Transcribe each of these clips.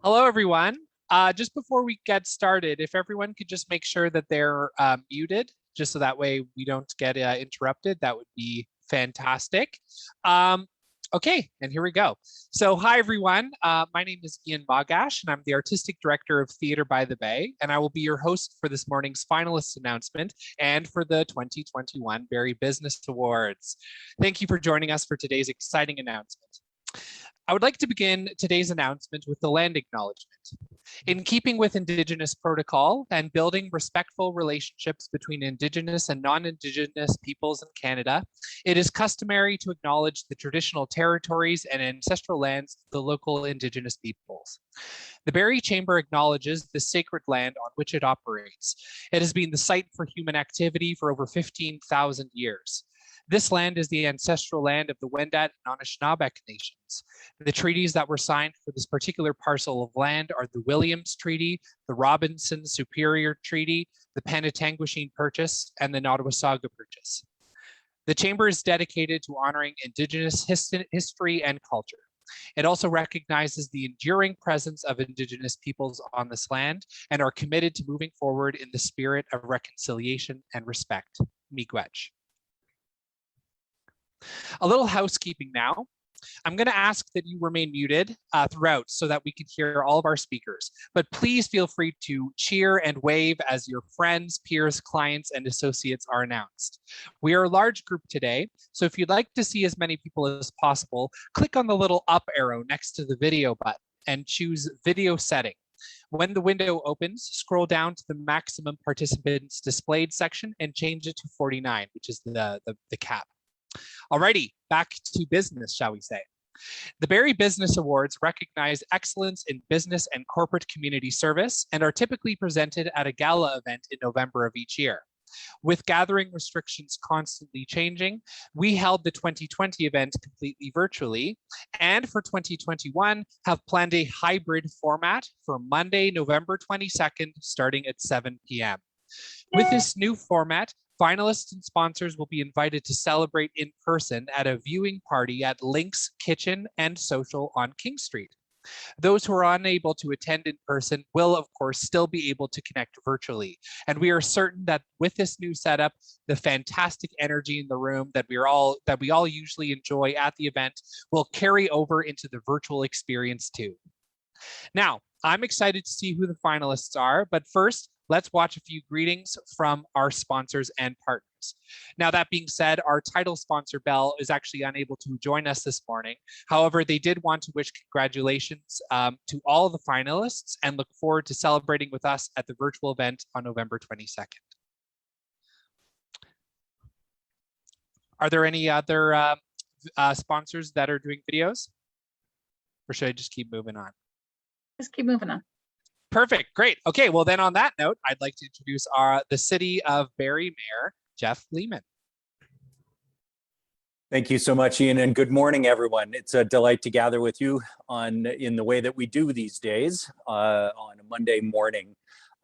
Hello, everyone. Just before we get started, if everyone could just make sure that they're muted, just so that way we don't get interrupted, that would be fantastic. Okay, and here we go. So hi, everyone. My name is Ian Bagash, and I'm the Artistic Director of Theatre by the Bay, and I will be your host for this morning's Finalists Announcement and for the 2021 Barrie Business Awards. Thank you for joining us for today's exciting announcement. I would like to begin today's announcement with the land acknowledgement. In keeping with Indigenous protocol and building respectful relationships between Indigenous and non-Indigenous peoples in Canada, it is customary to acknowledge the traditional territories and ancestral lands of the local Indigenous peoples. The Barrie Chamber acknowledges the sacred land on which it operates. It has been the site for human activity for over 15,000 years. This land is the ancestral land of the Wendat and Anishinaabe nations. The treaties that were signed for this particular parcel of land are the Williams Treaty, the Robinson Superior Treaty, the Penetanguishene Purchase, and the Nottawasaga Purchase. The Chamber is dedicated to honoring Indigenous history and culture. It also recognizes the enduring presence of Indigenous peoples on this land and are committed to moving forward in the spirit of reconciliation and respect. Miigwech. A little housekeeping now. I'm going to ask that you remain muted throughout so that we can hear all of our speakers, but please feel free to cheer and wave as your friends, peers, clients, and associates are announced. We are a large group today, so if you'd like to see as many people as possible, click on the little up arrow next to the video button and choose video setting. When the window opens, scroll down to the maximum participants displayed section and change it to 49, which is the cap. Alrighty, back to business, shall we say. The Barrie Business Awards recognize excellence in business and corporate community service and are typically presented at a gala event in November of each year. With gathering restrictions constantly changing, we held the 2020 event completely virtually, and for 2021 have planned a hybrid format for Monday, November 22nd, starting at 7 p.m. With this new format, finalists and sponsors will be invited to celebrate in person at a viewing party at Link's Kitchen and Social on King Street. Those who are unable to attend in person will, of course, still be able to connect virtually. And we are certain that with this new setup, the fantastic energy in the room that we all usually enjoy at the event will carry over into the virtual experience too. Now, I'm excited to see who the finalists are, but first, let's watch a few greetings from our sponsors and partners. Now, that being said, our title sponsor, Bell, is actually unable to join us this morning. However, they did want to wish congratulations to all the finalists and look forward to celebrating with us at the virtual event on November 22nd. Are there any other sponsors that are doing videos? Or should I just keep moving on? Just keep moving on. Perfect, great. Okay, well then on that note, I'd like to introduce the City of Barrie Mayor, Jeff Lehman. Thank you so much, Ian, and good morning, everyone. It's a delight to gather with you in the way that we do these days on a Monday morning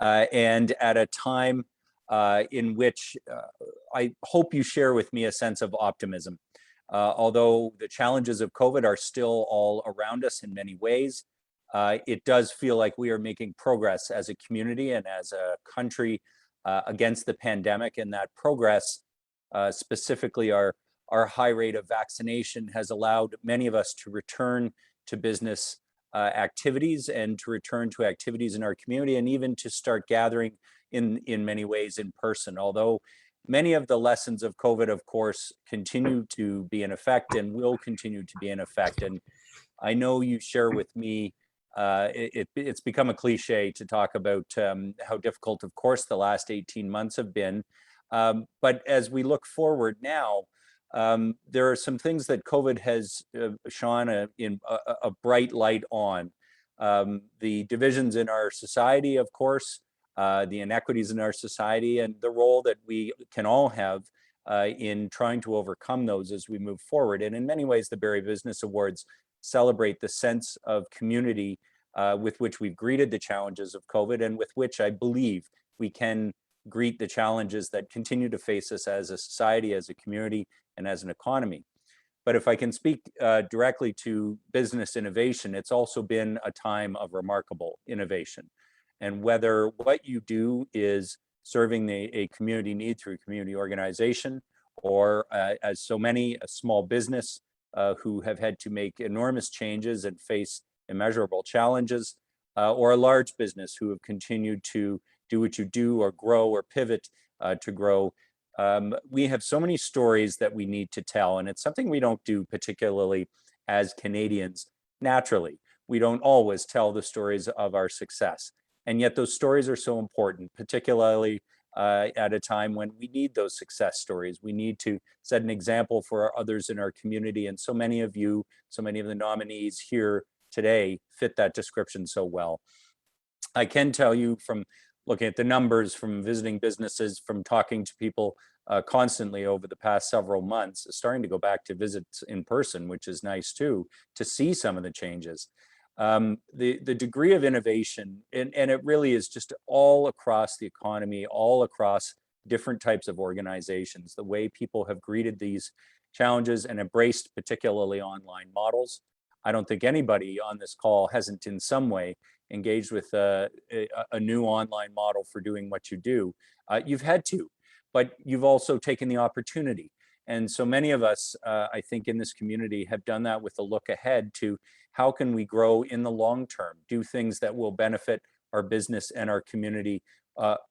and at a time in which I hope you share with me a sense of optimism. Although the challenges of COVID are still all around us in many ways, it does feel like we are making progress as a community and as a country against the pandemic, and that progress, specifically our high rate of vaccination, has allowed many of us to return to business activities and to return to activities in our community, and even to start gathering in many ways in person. Although many of the lessons of COVID, of course, continue to be in effect and will continue to be in effect. And I know you share with me, it's become a cliche to talk about how difficult, of course, the last 18 months have been. But as we look forward now, there are some things that COVID has shone a bright light on. The divisions in our society, of course, the inequities in our society, and the role that we can all have in trying to overcome those as we move forward. And in many ways, the Barrie Business Awards celebrate the sense of community with which we've greeted the challenges of COVID, and with which I believe we can greet the challenges that continue to face us as a society, as a community, and as an economy. But if I can speak directly to business innovation, it's also been a time of remarkable innovation. And whether what you do is serving a community need through community organization, or as so many, a small business who have had to make enormous changes and face immeasurable challenges, or a large business who have continued to do what you do or grow or pivot to grow. We have so many stories that we need to tell, and it's something we don't do particularly as Canadians naturally. We don't always tell the stories of our success, and yet those stories are so important, particularly at a time when we need those success stories. We need to set an example for others in our community, and so many of you, so many of the nominees here today fit that description so well. I can tell you from looking at the numbers, from visiting businesses, from talking to people constantly over the past several months, starting to go back to visits in person, which is nice too, to see some of the changes. The degree of innovation, and it really is just all across the economy, all across different types of organizations, the way people have greeted these challenges and embraced particularly online models. I don't think anybody on this call hasn't in some way engaged with a new online model for doing what you do. You've had to, but you've also taken the opportunity. And so many of us, I think in this community, have done that with a look ahead to how can we grow in the long term, do things that will benefit our business and our community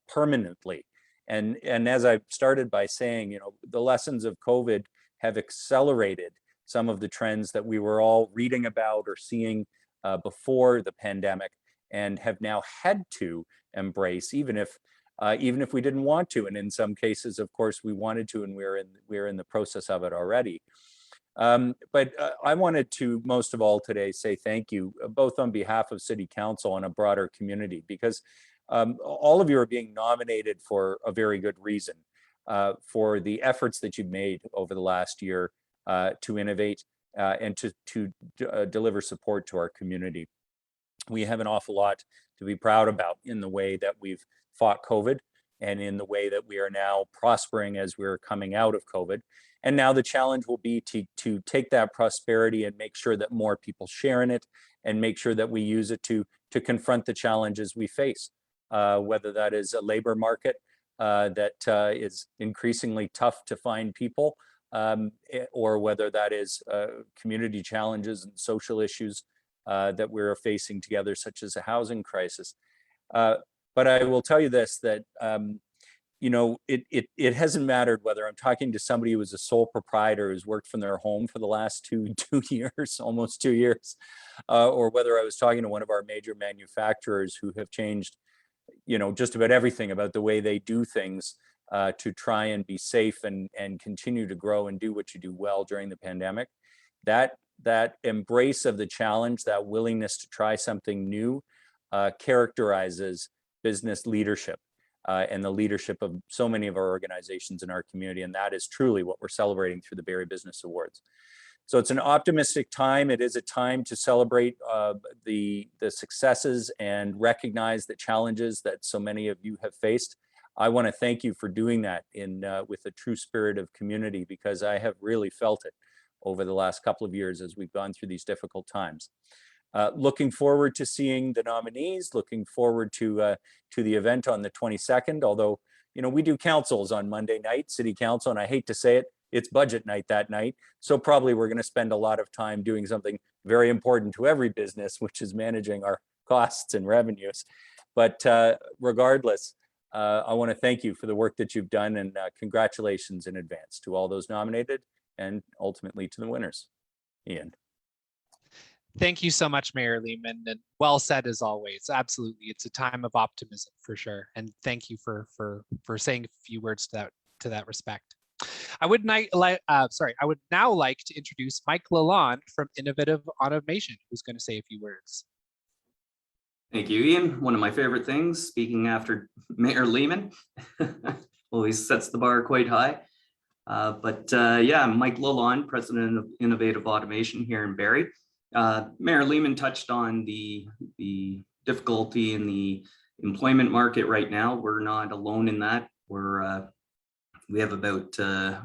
permanently. And as I started by saying, you know, the lessons of COVID have accelerated some of the trends that we were all reading about or seeing before the pandemic, and have now had to embrace, even if we didn't want to. And in some cases, of course, we wanted to, and we're in the process of it already. But I wanted to, most of all today, say thank you, both on behalf of City Council and a broader community, because all of you are being nominated for a very good reason, for the efforts that you've made over the last year to innovate and to deliver support to our community. We have an awful lot to be proud about in the way that we've fought COVID, and in the way that we are now prospering as we're coming out of COVID. And now the challenge will be to take that prosperity and make sure that more people share in it, and make sure that we use it to confront the challenges we face, whether that is a labor market that is increasingly tough to find people, or whether that is community challenges and social issues that we're facing together, such as a housing crisis. But I will tell you this, that you know, it hasn't mattered whether I'm talking to somebody who is a sole proprietor who's worked from their home for the last two years, almost 2 years, or whether I was talking to one of our major manufacturers who have changed, you know, just about everything about the way they do things to try and be safe and continue to grow and do what you do well during the pandemic. That embrace of the challenge, that willingness to try something new, characterizes business leadership and the leadership of so many of our organizations in our community. And that is truly what we're celebrating through the Barrie Business Awards. So it's an optimistic time. It is a time to celebrate the successes and recognize the challenges that so many of you have faced. I want to thank you for doing that with a true spirit of community, because I have really felt it over the last couple of years as we've gone through these difficult times. Looking forward to seeing the nominees, looking forward to the event on the 22nd, although, you know, we do councils on Monday night, City Council, and I hate to say it, it's budget night that night. So probably we're going to spend a lot of time doing something very important to every business, which is managing our costs and revenues. But regardless, I want to thank you for the work that you've done, and congratulations in advance to all those nominated, and ultimately to the winners. Ian. Thank you so much, Mayor Lehman, and well said as always. Absolutely, it's a time of optimism for sure. And thank you for saying a few words to that respect. I would now like to introduce Mike Lalonde from Innovative Automation, who's going to say a few words. Thank you, Ian. One of my favorite things, speaking after Mayor Lehman, always sets the bar quite high. Yeah, I'm Mike Lalonde, President of Innovative Automation here in Barrie. Mayor Lehman touched on the difficulty in the employment market right now. We're not alone in that. We have about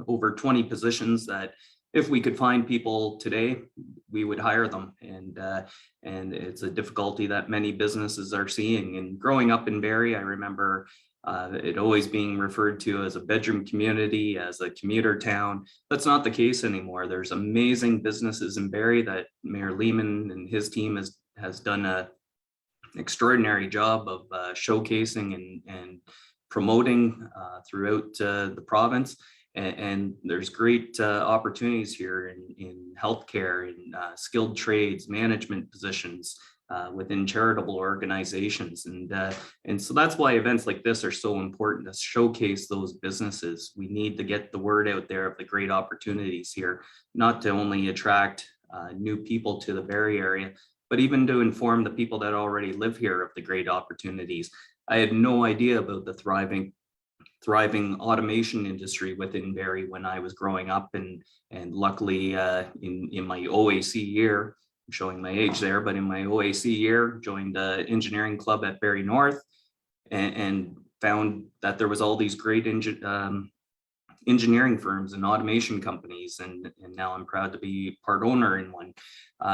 over 20 positions that if we could find people today, we would hire them. And it's a difficulty that many businesses are seeing. And growing up in Barrie, I remember it always being referred to as a bedroom community, as a commuter town. That's not the case anymore. There's amazing businesses in Barrie that Mayor Lehman and his team has done an extraordinary job of showcasing and promoting throughout the province. And there's great opportunities here in healthcare, in skilled trades, management positions, within charitable organizations. And so that's why events like this are so important, to showcase those businesses. We need to get the word out there of the great opportunities here, not to only attract new people to the Barrie area, but even to inform the people that already live here of the great opportunities. I had no idea about the thriving automation industry within Barrie when I was growing up, and luckily in my OAC year, I'm showing my age there, but in my OAC year, joined the engineering club at Barrie North, and found that there was all these great engineering firms and automation companies, and now I'm proud to be part owner in one.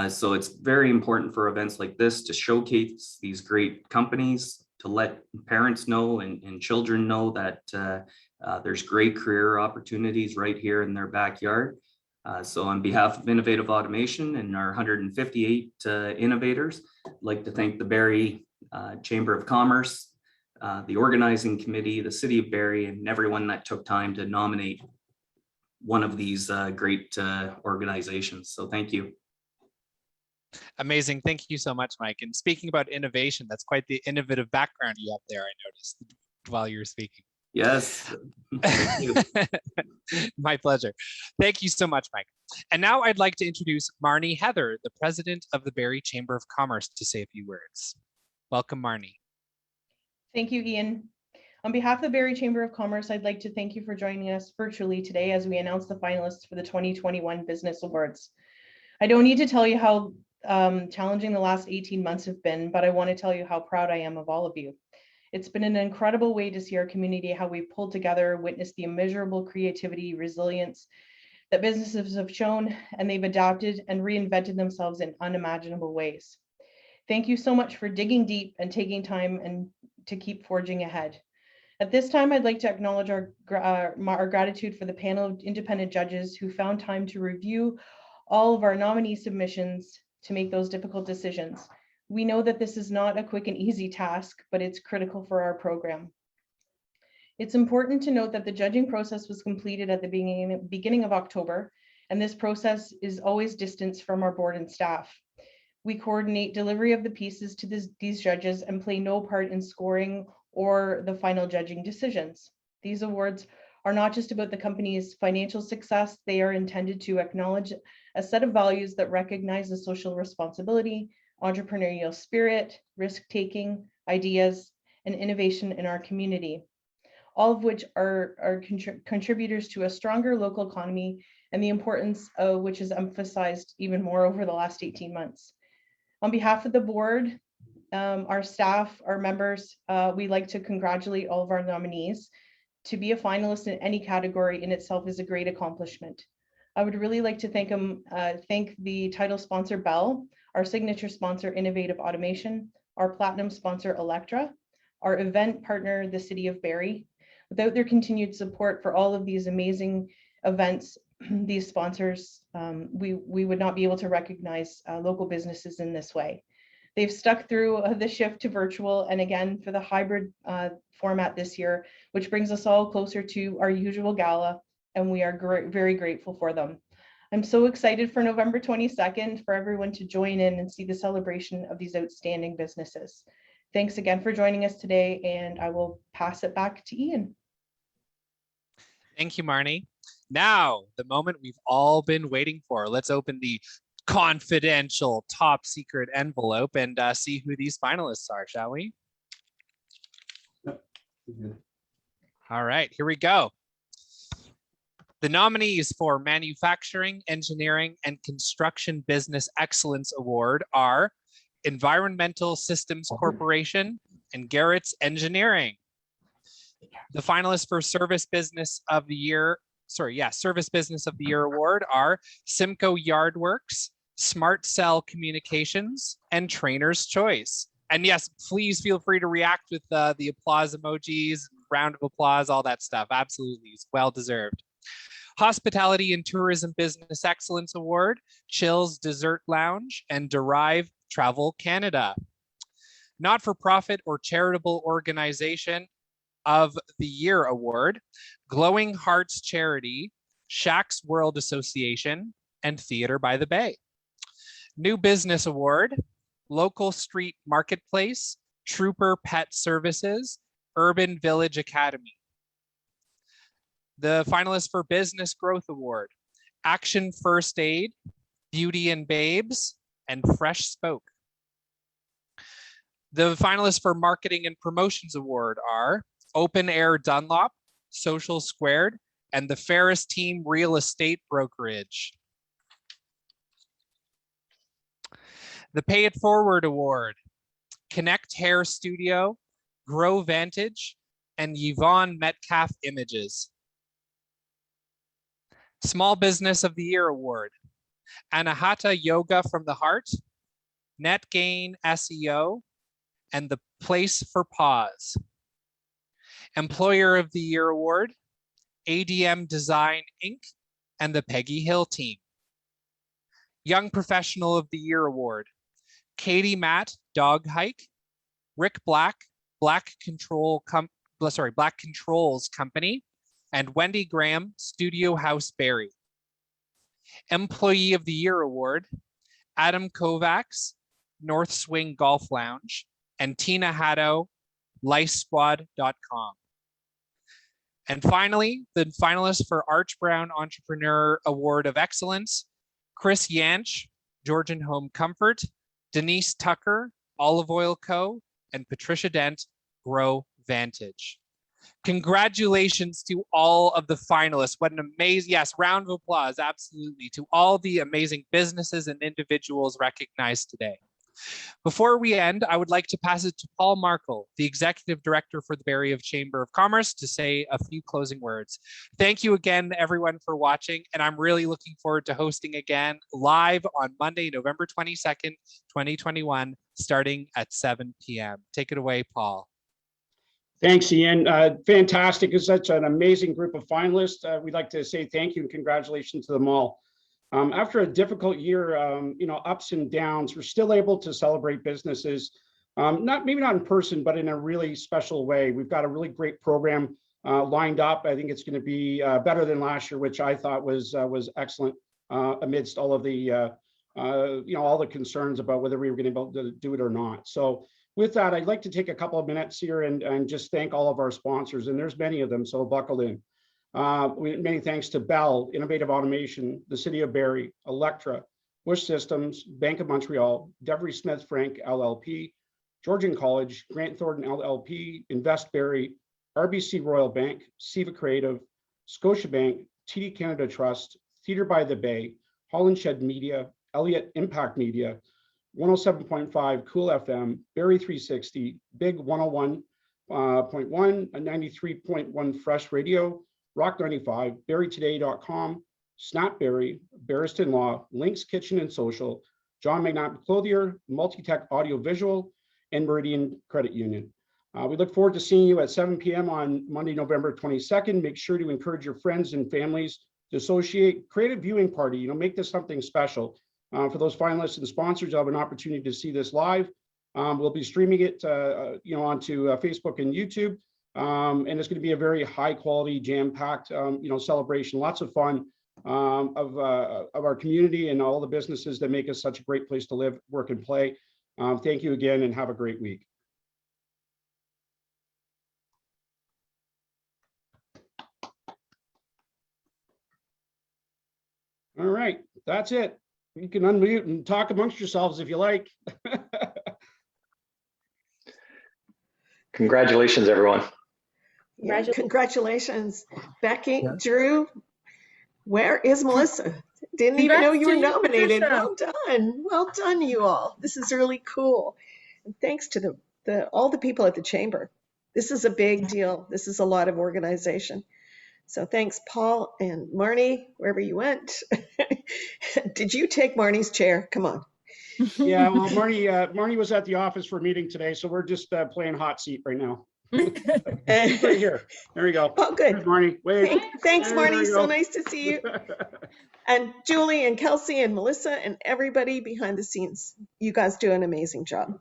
So it's very important for events like this to showcase these great companies, to let parents know and children know that there's great career opportunities right here in their backyard. So on behalf of Innovative Automation and our 158 innovators, I'd like to thank the Barrie Chamber of Commerce, the organizing committee, the city of Barrie, and everyone that took time to nominate one of these great organizations. So thank you. Amazing. Thank you so much, Mike. And speaking about innovation, that's quite the innovative background you have there, I noticed while you were speaking. Yes. My pleasure. Thank you so much, Mike. And now I'd like to introduce Marnie Heather, the president of the Barrie Chamber of Commerce, to say a few words. Welcome, Marnie. Thank you, Ian. On behalf of the Barrie Chamber of Commerce, I'd like to thank you for joining us virtually today as we announce the finalists for the 2021 Business Awards. I don't need to tell you how challenging the last 18 months have been, but I want to tell you how proud I am of all of you. It's been an incredible way to see our community, how we've pulled together, witnessed the immeasurable creativity, resilience that businesses have shown, and they've adapted and reinvented themselves in unimaginable ways. Thank you so much for digging deep and taking time and to keep forging ahead. At this time, I'd like to acknowledge our gratitude for the panel of independent judges who found time to review all of our nominee submissions to make those difficult decisions. We know that this is not a quick and easy task, but it's critical for our program. It's important to note that the judging process was completed at the beginning of October, and this process is always distanced from our board and staff. We coordinate delivery of the pieces to these judges and play no part in scoring or the final judging decisions. These awards are not just about the company's financial success, they are intended to acknowledge a set of values that recognize the social responsibility, entrepreneurial spirit, risk-taking, ideas, and innovation in our community, all of which are contributors to a stronger local economy, and the importance of which is emphasized even more over the last 18 months. On behalf of the board, our staff, our members, we like to congratulate all of our nominees. To be a finalist in any category in itself is a great accomplishment. I would really like to thank the title sponsor, Bell, our signature sponsor, Innovative Automation, our platinum sponsor, Electra, our event partner, the City of Barrie. Without their continued support for all of these amazing events, these sponsors, we would not be able to recognize local businesses in this way. They've stuck through the shift to virtual and again for the hybrid format this year, which brings us all closer to our usual gala, and we are very grateful for them. I'm so excited for November 22nd for everyone to join in and see the celebration of these outstanding businesses. Thanks again for joining us today, and I will pass it back to Ian. Thank you, Marnie. Now, the moment we've all been waiting for. Let's open the confidential top secret envelope and see who these finalists are, shall we? All right, here we go. The nominees for Manufacturing, Engineering, and Construction Business Excellence Award are Environmental Systems Corporation and Garrett's Engineering. The finalists for Service Business of the Year Service Business of the Year award are Simcoe Yardworks, Smart Cell Communications, and Trainer's Choice. And yes, please feel free to react with the applause emojis, round of applause, all that stuff. Absolutely, it's well deserved. Hospitality and Tourism Business Excellence Award, Chill's Dessert Lounge, and Derive Travel Canada. Not-for-profit or charitable organization of the Year award, Glowing Hearts Charity, Shacks World Association, and Theater by the Bay. New Business Award, Local Street Marketplace, Trooper Pet Services, Urban Village Academy. The finalists for Business Growth Award, Action First Aid, Beauty and Babes, and Fresh Spoke. The finalists for Marketing and Promotions Award are Open Air Dunlop, Social Squared, and the Ferris Team Real Estate Brokerage. The Pay It Forward Award, Connect Hair Studio, Grow Vantage, and Yvonne Metcalf Images. Small Business of the Year Award, Anahata Yoga from the Heart, NetGain SEO, and the Place for Pause. Employer of the Year Award, ADM Design Inc. and the Peggy Hill Team. Young Professional of the Year Award, Katie Matt Dog Hike, Rick Black Black Controls Company, and Wendy Graham Studio House Barrie. Employee of the Year Award, Adam Kovacs North Swing Golf Lounge, and Tina Haddo LifeSquad.com. And finally, the finalists for Arch Brown Entrepreneur Award of Excellence, Chris Yanch, Georgian Home Comfort, Denise Tucker, Olive Oil Co., and Patricia Dent, Grow Vantage. Congratulations to all of the finalists. What an amazing, yes, round of applause, absolutely, to all the amazing businesses and individuals recognized today. Before we end, I would like to pass it to Paul Markle, the Executive Director for the Barrie Chamber of Commerce, to say a few closing words. Thank you again, everyone, for watching, and I'm really looking forward to hosting again live on Monday, November 22nd, 2021, starting at 7 p.m. Take it away, Paul. Thanks, Ian. Fantastic. It's such an amazing group of finalists. We'd like to say thank you and congratulations to them all. After a difficult year, ups and downs, we're still able to celebrate businesses, maybe not in person, but in a really special way. We've got a really great program lined up. I think it's going to be better than last year, which I thought was excellent amidst all of the all the concerns about whether we were going to be able to do it or not. So with that, I'd like to take a couple of minutes here and just thank all of our sponsors, and there's many of them, so buckle in. Many thanks to Bell, Innovative Automation, the City of Barrie, Electra, Bush Systems, Bank of Montreal, Devery Smith Frank LLP, Georgian College, Grant Thornton LLP, Invest Barrie, RBC Royal Bank, Siva Creative, Scotiabank, TD Canada Trust, Theatre by the Bay, Holland Shed Media, Elliott Impact Media, 107.5 Cool FM, Barrie 360, Big 101.1, 93.1 Fresh Radio, Rock 95, BarrieToday.com, Snapberry, Barriston Law, Links Kitchen and Social, John McNabb Clothier, Multitech Audio Visual, and Meridian Credit Union. We look forward to seeing you at 7 p.m. on Monday, November 22nd. Make sure to encourage your friends and families to associate, create a viewing party, make this something special. For those finalists and sponsors, you'll have an opportunity to see this live. We'll be streaming it, onto Facebook and YouTube. And it's going to be a very high quality, jam-packed, celebration. Lots of fun of our community and all the businesses that make us such a great place to live, work, and play. Thank you again, and have a great week. All right, that's it. You can unmute and talk amongst yourselves if you like. Congratulations, everyone. Yeah, congratulations, Becky, Drew. Where is Melissa? Didn't even know you were nominated. Well done, you all. This is really cool. And thanks to all the people at the chamber. This is a big deal. This is a lot of organization. So thanks, Paul and Marnie, wherever you went. Did you take Marnie's chair? Come on. Yeah, well, Marnie was at the office for a meeting today, so we're just playing hot seat right now. Right here. There we go. Oh, good. There's Marnie. Wait. Thanks, There Marnie. we So go. nice to see you. And Julie and Kelsey and Melissa and everybody behind the scenes. You guys do an amazing job.